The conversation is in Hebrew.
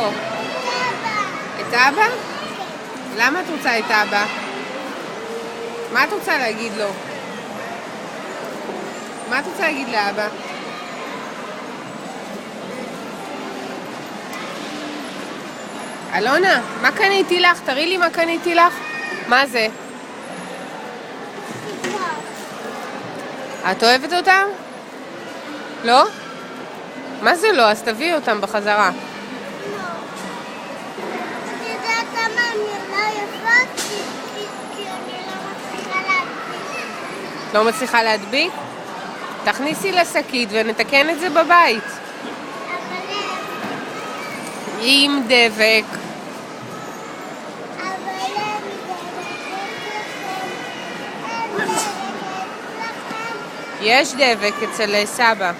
איפה? את אבא? למה את רוצה את אבא? מה את רוצה להגיד לו? מה את רוצה להגיד לאבא? אלונה, מה קניתי לך? תראי לי מה קניתי לך. מה זה? את אוהבת אותם? לא? מה זה לא? אז תביאי אותם בחזרה. לא מצליחה להדביק? תכניסי לשקית ונתקן את זה בבית. עם דבק. יש דבק אצל סבא.